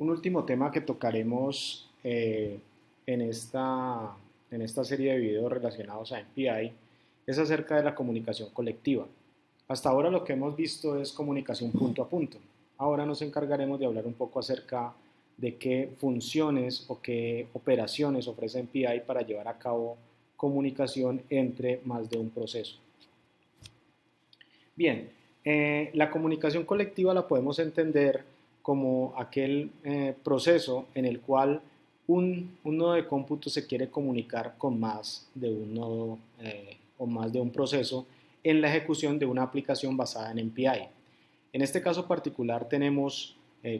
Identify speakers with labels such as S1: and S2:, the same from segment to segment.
S1: Un último tema que tocaremos en, esta, en esta serie de videos relacionados a MPI es acerca de la comunicación colectiva. Hasta ahora lo que hemos visto es comunicación punto a punto. Ahora nos encargaremos de hablar un poco acerca de qué funciones o qué operaciones ofrece MPI para llevar a cabo comunicación entre más de un proceso. Bien, la comunicación colectiva la podemos entender como aquel proceso en el cual un nodo de cómputo se quiere comunicar con más de un nodo o más de un proceso en la ejecución de una aplicación basada en MPI. En este caso particular tenemos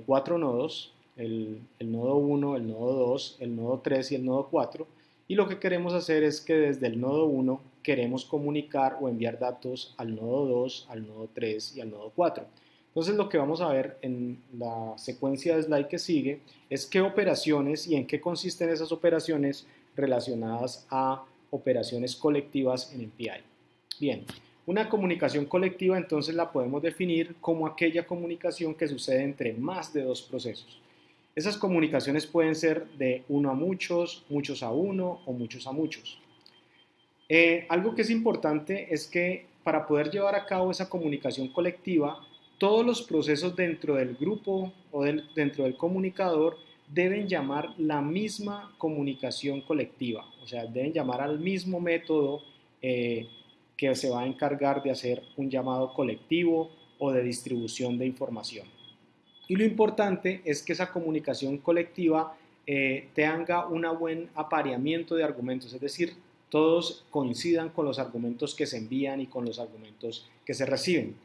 S1: cuatro nodos, el nodo 1, el nodo 2, el nodo 3 y el nodo 4, y lo que queremos hacer es que desde el nodo 1 queremos comunicar o enviar datos al nodo 2, al nodo 3 y al nodo 4. Entonces lo que vamos a ver en la secuencia de slide que sigue es qué operaciones y en qué consisten esas operaciones relacionadas a operaciones colectivas en MPI. Bien, una comunicación colectiva entonces la podemos definir como aquella comunicación que sucede entre más de dos procesos. Esas comunicaciones pueden ser de uno a muchos, muchos a uno o muchos a muchos. Algo que es importante es que para poder llevar a cabo esa comunicación colectiva, todos los procesos dentro del grupo o dentro del comunicador deben llamar la misma comunicación colectiva, o sea, deben llamar al mismo método que se va a encargar de hacer un llamado colectivo o de distribución de información. Y lo importante es que esa comunicación colectiva tenga un buen apareamiento de argumentos, es decir, todos coincidan con los argumentos que se envían y con los argumentos que se reciben.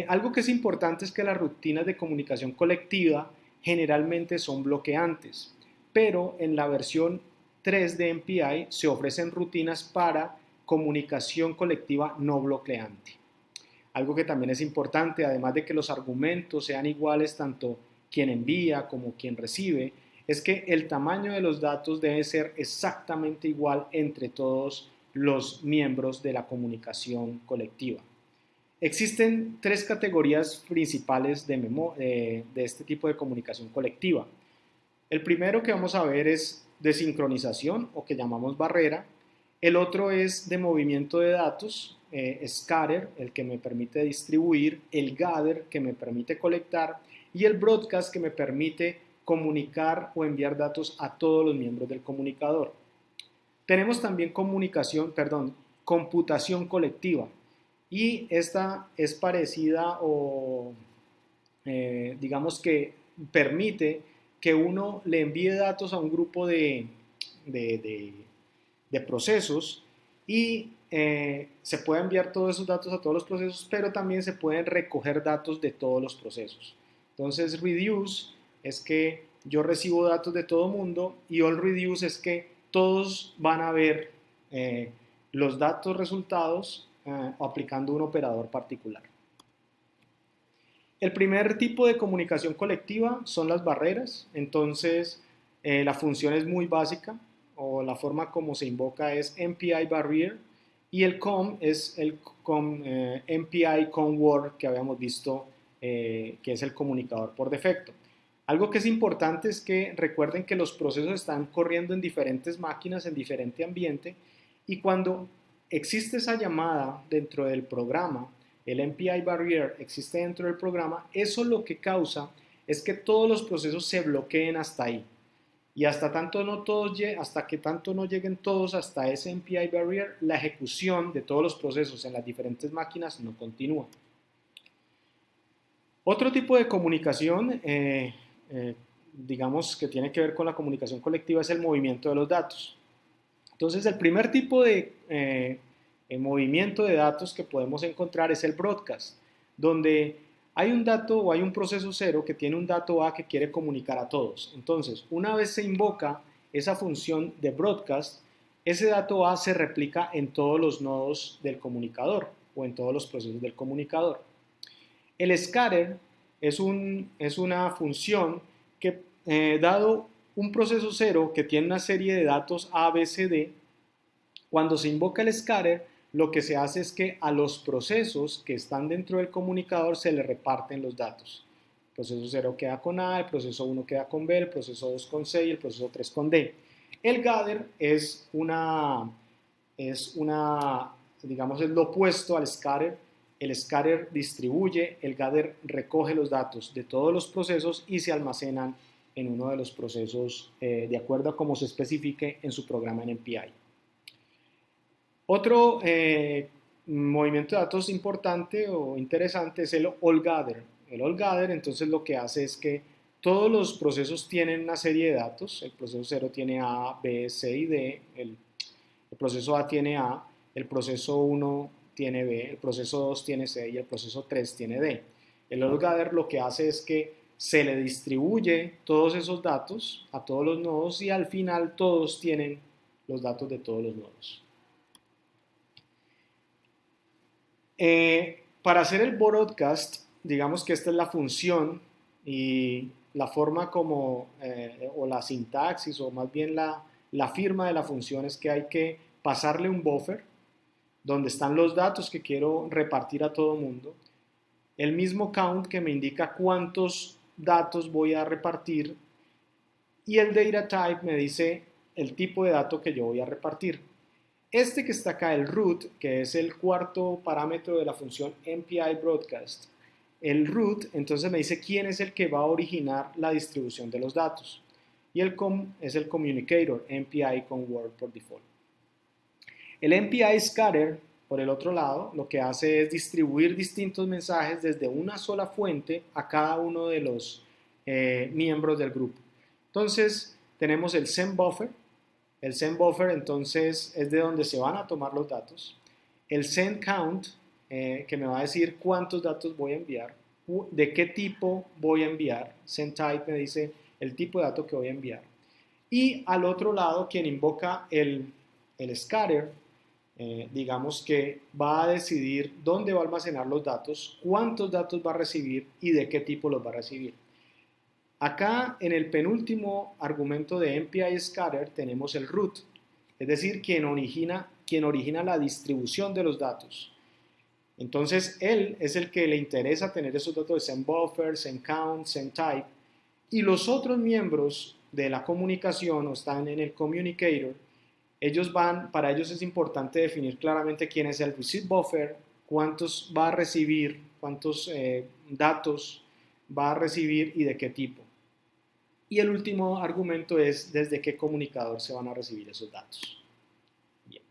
S1: Algo que es importante es que las rutinas de comunicación colectiva generalmente son bloqueantes, pero en la versión 3 de MPI se ofrecen rutinas para comunicación colectiva no bloqueante. Algo que también es importante, además de que los argumentos sean iguales tanto quien envía como quien recibe, es que el tamaño de los datos debe ser exactamente igual entre todos los miembros de la comunicación colectiva. Existen tres categorías principales de este tipo de comunicación colectiva. El primero que vamos a ver es de sincronización o que llamamos barrera. El otro es de movimiento de datos, scatter, el que me permite distribuir, el gather, que me permite colectar, y el broadcast, que me permite comunicar o enviar datos a todos los miembros del comunicador. Tenemos también computación colectiva, y esta es parecida o digamos que permite que uno le envíe datos a un grupo de, de, de procesos y se puede enviar todos esos datos a todos los procesos, pero también se pueden recoger datos de todos los procesos. Entonces, reduce es que yo recibo datos de todo el mundo y all reduce es que todos van a ver los datos resultados aplicando un operador particular. El primer tipo de comunicación colectiva son las barreras, entonces la función es muy básica o la forma como se invoca es MPI barrier y el COM es el MPI COM word que habíamos visto que es el comunicador por defecto. Algo que es importante es que recuerden que los procesos están corriendo en diferentes máquinas, en diferente ambiente y cuando existe esa llamada dentro del programa, el MPI barrier existe dentro del programa, eso lo que causa es que todos los procesos se bloqueen hasta ahí. Y hasta que tanto no lleguen todos hasta ese MPI barrier, la ejecución de todos los procesos en las diferentes máquinas no continúa. Otro tipo de comunicación, digamos que tiene que ver con la comunicación colectiva, es el movimiento de los datos. Entonces, el primer tipo de movimiento de datos que podemos encontrar es el broadcast, donde hay un dato o hay un proceso cero que tiene un dato A que quiere comunicar a todos. Entonces, una vez se invoca esa función de broadcast, ese dato A se replica en todos los nodos del comunicador o en todos los procesos del comunicador. El scatter es una función que, dado un proceso cero que tiene una serie de datos A, B, C, D, cuando se invoca el scatter, lo que se hace es que a los procesos que están dentro del comunicador se le reparten los datos. El proceso 0 queda con A, el proceso 1 queda con B, el proceso 2 con C y el proceso 3 con D. El gather digamos, es lo opuesto al scatter. El scatter distribuye, el gather recoge los datos de todos los procesos y se almacenan en uno de los procesos de acuerdo a cómo se especifique en su programa en MPI. Otro movimiento de datos importante o interesante es el all gather. El all gather entonces lo que hace es que todos los procesos tienen una serie de datos. El proceso 0 tiene A, B, C y D. El proceso A tiene A, el proceso 1 tiene B, el proceso 2 tiene C y el proceso 3 tiene D. El all gather lo que hace es que se le distribuye todos esos datos a todos los nodos y al final todos tienen los datos de todos los nodos. Para hacer el broadcast, digamos que esta es la función y la forma como, o la sintaxis, o más bien la firma de la función es que hay que pasarle un buffer donde están los datos que quiero repartir a todo mundo, el mismo count que me indica cuántos datos voy a repartir y el data type me dice el tipo de dato que yo voy a repartir. Este que está acá, el root, que es el cuarto parámetro de la función MPI broadcast, el root entonces me dice quién es el que va a originar la distribución de los datos. Y el com es el communicator, MPI con word por default. El MPI scatter, por el otro lado, lo que hace es distribuir distintos mensajes desde una sola fuente a cada uno de los miembros del grupo. Entonces, tenemos el send buffer. El send buffer, entonces, es de donde se van a tomar los datos. El send count, que me va a decir cuántos datos voy a enviar, de qué tipo voy a enviar. Send type me dice el tipo de dato que voy a enviar. Y al otro lado, quien invoca el scatter, digamos que va a decidir dónde va a almacenar los datos, cuántos datos va a recibir y de qué tipo los va a recibir. Acá en el penúltimo argumento de MPI scatter tenemos el root, es decir, quien origina la distribución de los datos. Entonces él es el que le interesa tener esos datos de send buffer, send count, send type, y los otros miembros de la comunicación o están en el communicator. Para ellos es importante definir claramente quién es el receive buffer, cuántos va a recibir, cuántos datos va a recibir y de qué tipo. Y el último argumento es desde qué comunicador se van a recibir esos datos. Bien.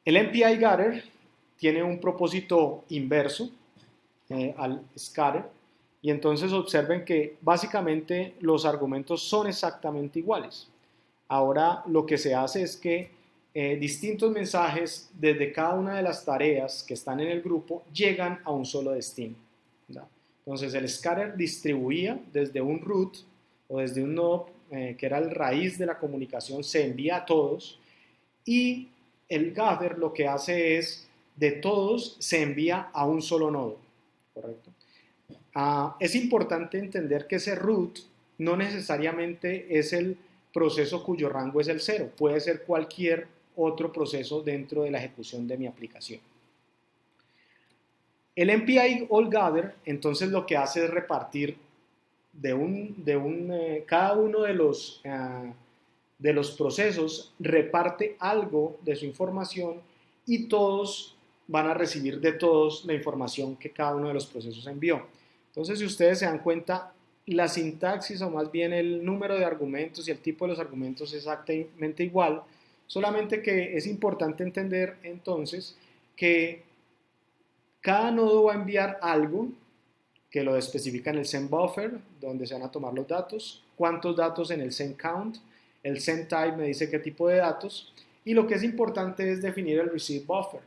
S1: El MPI gather tiene un propósito inverso al scatter y entonces observen que básicamente los argumentos son exactamente iguales. Ahora lo que se hace es que distintos mensajes desde cada una de las tareas que están en el grupo llegan a un solo destino, ¿verdad? Entonces el scatter distribuía desde un root o desde un nodo que era el raíz de la comunicación, se envía a todos y el gather lo que hace es de todos se envía a un solo nodo, ¿correcto? Es importante entender que ese root no necesariamente es el proceso cuyo rango es el 0, puede ser cualquier otro proceso dentro de la ejecución de mi aplicación. El MPI All Gather entonces lo que hace es repartir cada uno de los procesos reparte algo de su información y todos van a recibir de todos la información que cada uno de los procesos envió. Entonces, si ustedes se dan cuenta, la sintaxis o más bien el número de argumentos y el tipo de los argumentos es exactamente igual, solamente que es importante entender entonces que cada nodo va a enviar algo que lo especifica en el send buffer, donde se van a tomar los datos, cuántos datos en el send count, el send type me dice qué tipo de datos, y lo que es importante es definir el receive buffer,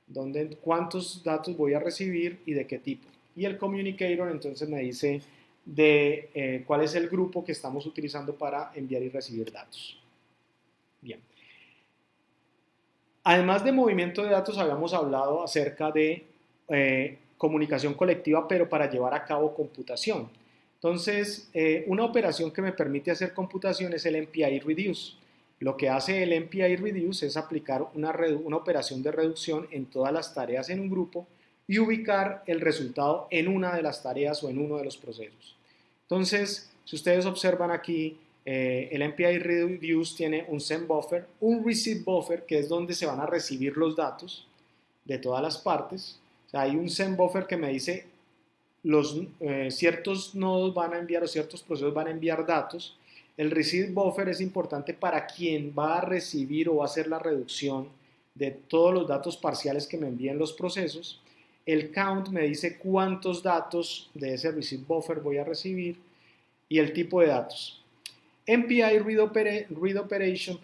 S1: donde cuántos datos voy a recibir y de qué tipo. Y el communicator entonces me dice cuál es el grupo que estamos utilizando para enviar y recibir datos. Bien. Además de movimiento de datos, habíamos hablado acerca de comunicación colectiva, pero para llevar a cabo computación. Entonces, una operación que me permite hacer computación es el MPI reduce. Lo que hace el MPI reduce es aplicar una operación de reducción en todas las tareas en un grupo y ubicar el resultado en una de las tareas o en uno de los procesos. Entonces, si ustedes observan aquí, el MPI Reduce tiene un send buffer, un receive buffer, que es donde se van a recibir los datos de todas las partes. O sea, hay un send buffer que me dice ciertos nodos van a enviar o ciertos procesos van a enviar datos. El receive buffer es importante para quien va a recibir o va a hacer la reducción de todos los datos parciales que me envíen los procesos. El count me dice cuántos datos de ese receive buffer voy a recibir y el tipo de datos. MPI Read Operation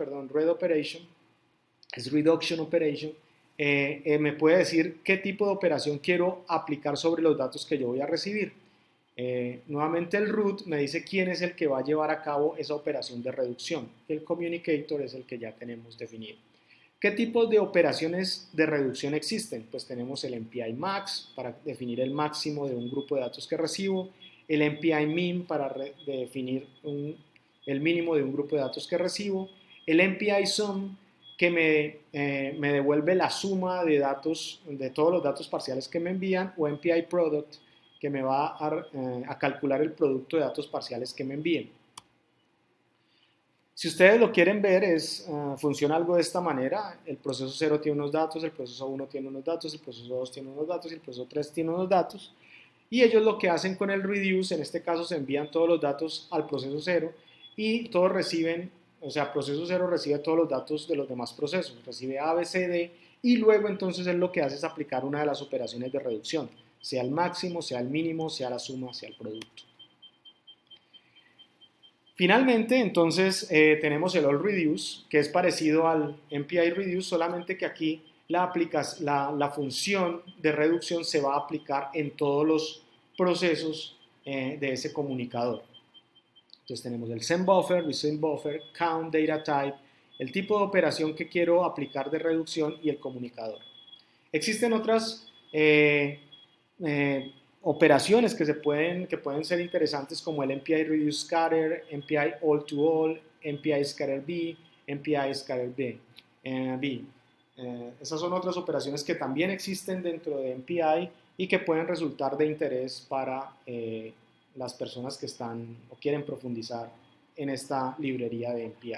S1: es Reduction Operation, me puede decir qué tipo de operación quiero aplicar sobre los datos que yo voy a recibir. Nuevamente el root me dice quién es el que va a llevar a cabo esa operación de reducción. El communicator es el que ya tenemos definido. ¿Qué tipos de operaciones de reducción existen? Pues tenemos el MPI max para definir el máximo de un grupo de datos que recibo, el MPI min para definir el mínimo de un grupo de datos que recibo, el MPI sum que me devuelve la suma de datos, de todos los datos parciales que me envían, o MPI product que me va a calcular el producto de datos parciales que me envíen. Si ustedes lo quieren ver, funciona algo de esta manera. El proceso 0 tiene unos datos, el proceso 1 tiene unos datos, el proceso 2 tiene unos datos y el proceso 3 tiene unos datos. Y ellos lo que hacen con el reduce, en este caso se envían todos los datos al proceso 0 y todos reciben, o sea, proceso 0 recibe todos los datos de los demás procesos, recibe A, B, C, D, y luego entonces él lo que hace es aplicar una de las operaciones de reducción, sea el máximo, sea el mínimo, sea la suma, sea el producto. Finalmente, entonces, tenemos el All Reduce, que es parecido al MPI Reduce, solamente que aquí la función de reducción se va a aplicar en todos los procesos de ese comunicador. Entonces tenemos el send buffer, receive buffer, count data type, el tipo de operación que quiero aplicar de reducción y el comunicador. Existen otras operaciones que pueden ser interesantes como el MPI Reduce Scatter, MPI All to All, MPI Scatter B, MPI Scatter B. Esas son otras operaciones que también existen dentro de MPI y que pueden resultar de interés para las personas que están o quieren profundizar en esta librería de MPI.